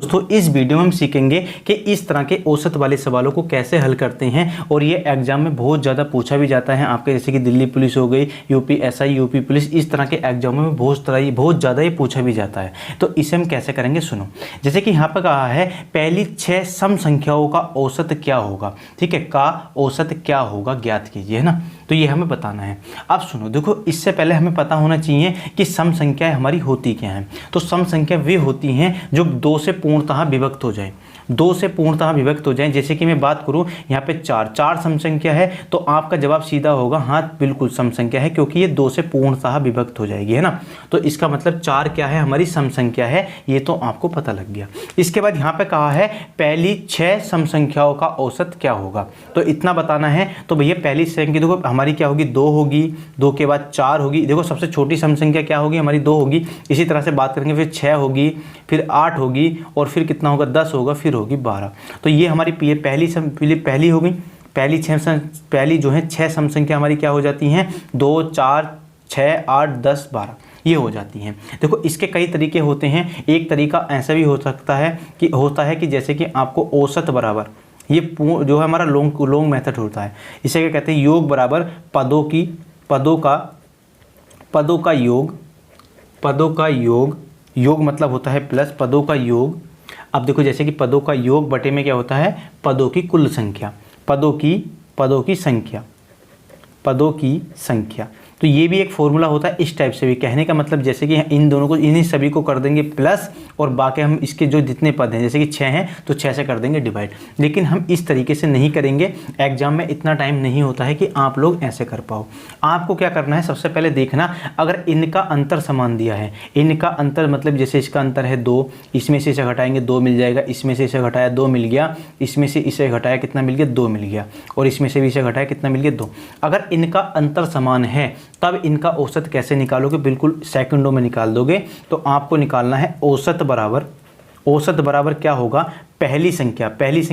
दोस्तों इस वीडियो में हम सीखेंगे कि इस तरह के औसत वाले सवालों को कैसे हल करते हैं और ये एग्जाम में बहुत ज़्यादा पूछा भी जाता है आपके, जैसे कि दिल्ली पुलिस हो गई, यूपीएसआई, यूपी पुलिस, इस तरह के एग्जामों में बहुत ज़्यादा ये पूछा भी जाता है। तो इसे हम कैसे करेंगे सुनो। जैसे कि यहाँ पर कहा है पहली 6 सम संख्याओं का औसत क्या होगा, ठीक है, का औसत क्या होगा ज्ञात कीजिए, है ना। तो ये हमें बताना है। अब सुनो, देखो इससे पहले हमें पता होना चाहिए कि सम संख्याएं हमारी होती क्या हैं। तो सम संख्या वे होती हैं जो 2 से पूर्णतः विभक्त हो जाए, 2 से पूर्णतः विभक्त हो जाए। जैसे कि मैं बात करूं यहाँ पे 4 सम संख्या है, तो आपका जवाब सीधा होगा हाँ बिल्कुल सम संख्या है, क्योंकि ये 2 से पूर्णतः विभक्त हो जाएगी, है ना। तो इसका मतलब 4 क्या है, हमारी सम संख्या है, ये तो आपको पता लग गया। इसके बाद यहाँ पे कहा है पहली 6 सम संख्याओं का औसत क्या होगा, तो इतना बताना है। तो भैया पहली संख्या देखो हमारी क्या होगी, 2 होगी, 2 के बाद 4 होगी, देखो सबसे छोटी सम संख्या क्या होगी हमारी, 2 होगी। इसी तरह से बात करेंगे फिर 6 होगी, फिर 8 होगी, और फिर कितना होगा 10 होगा, फिर होगी 12। तो ये हमारी पहली होगी, पहली जो है 6 सम संख्या हमारी क्या हो जाती हैं, 2, 4, 6, 8, 10, 12 ये हो जाती हैं। देखो इसके कई तरीके होते हैं। एक तरीका ऐसा भी हो सकता है कि जैसे कि आपको औसत बराबर, ये जो है हमारा लॉन्ग मेथड होता है, इसे क्या कहते हैं, योग बराबर पदों का योग मतलब होता है प्लस पदों का योग। अब देखो जैसे कि पदों का योग बटे में क्या होता है, पदों की कुल संख्या, पदों की संख्या। तो ये भी एक फॉर्मूला होता है इस टाइप से भी। कहने का मतलब जैसे कि इन दोनों को, इन्हीं सभी को कर देंगे प्लस, और बाकी हम इसके जो जितने पद हैं जैसे कि 6 हैं तो 6 से कर देंगे डिवाइड। लेकिन हम इस तरीके से नहीं करेंगे, एग्जाम में इतना टाइम नहीं होता है कि आप लोग ऐसे कर पाओ। आपको क्या करना है, सबसे पहले देखना अगर इनका अंतर समान दिया है, इनका अंतर मतलब जैसे इसका अंतर है 2, इसमें से इसे घटाएंगे 2 मिल जाएगा, इसमें से इसे घटाया 2 मिल गया, इसमें से इसे घटाया कितना मिल गया, 2 मिल गया, और इसमें से भी इसे घटाया कितना मिल गया, 2। अगर इनका अंतर समान है तब इनका औसत कैसे निकालोगे, बिल्कुल सेकंडों में निकाल दोगे। तो आपको निकालना है औसत बराबर क्या होगा, पहली संख्या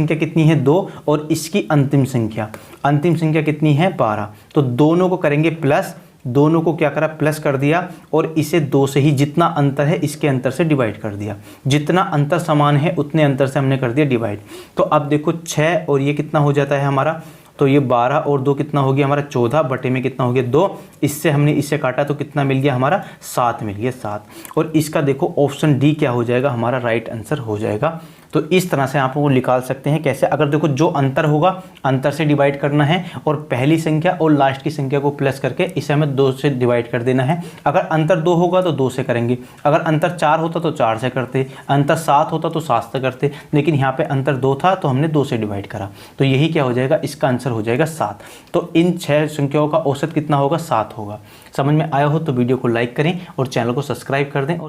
कितनी है 2, और इसकी अंतिम संख्या कितनी है 12। तो दोनों को करेंगे प्लस, दोनों को क्या करा प्लस कर दिया, और इसे 2 से ही जितना अंतर है इसके अंतर से डिवाइड कर दिया। जितना अंतर समान है उतने अंतर से हमने कर दिया डिवाइड। तो अब देखो 6 और ये कितना हो जाता है हमारा, तो ये 12 और 2 कितना हो गया हमारा 14, बटे में कितना हो गया 2। इससे हमने इसे काटा तो कितना मिल गया हमारा 7 मिल गया, 7। और इसका देखो ऑप्शन डी क्या हो जाएगा, हमारा राइट आंसर हो जाएगा। तो इस तरह से आप वो निकाल सकते हैं। कैसे, अगर देखो जो अंतर होगा अंतर से डिवाइड करना है, और पहली संख्या और लास्ट की संख्या को प्लस करके इसे हमें 2 से डिवाइड कर देना है। अगर अंतर 2 होगा तो 2 से करेंगे, अगर अंतर 4 होता तो 4 से करते, अंतर 7 होता तो 7 से करते, लेकिन यहाँ पे अंतर 2 था तो हमने 2 से डिवाइड करा। तो यही क्या हो जाएगा, इसका आंसर हो जाएगा 7। तो इन 6 संख्याओं का औसत कितना होगा, 7 होगा। समझ में आया हो तो वीडियो को लाइक करें और चैनल को सब्सक्राइब कर दें। और